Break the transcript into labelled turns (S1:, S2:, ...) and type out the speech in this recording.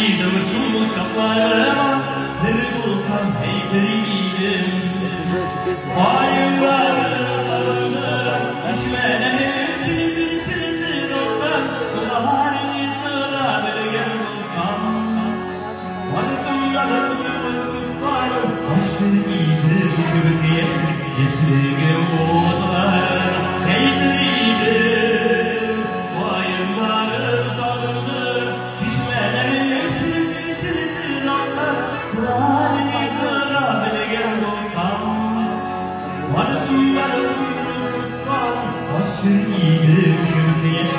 S1: Ayrıydım şu şaplarıma, bir bulsam heykeliydim. Bayırları sarıldım, düşmelerim sildir sildir oldu. Suları tıra belgen bulsam, vardım da tutlarım. Aşırıydı kürk yeşil, yeşilge oğullar, heykeliydim. Bayırları sarıldım, düşmelerim sildir sildir oldu. Suları tıra belgen bulsam, vardım tutlarım. Aşırıydı kürk yeşil.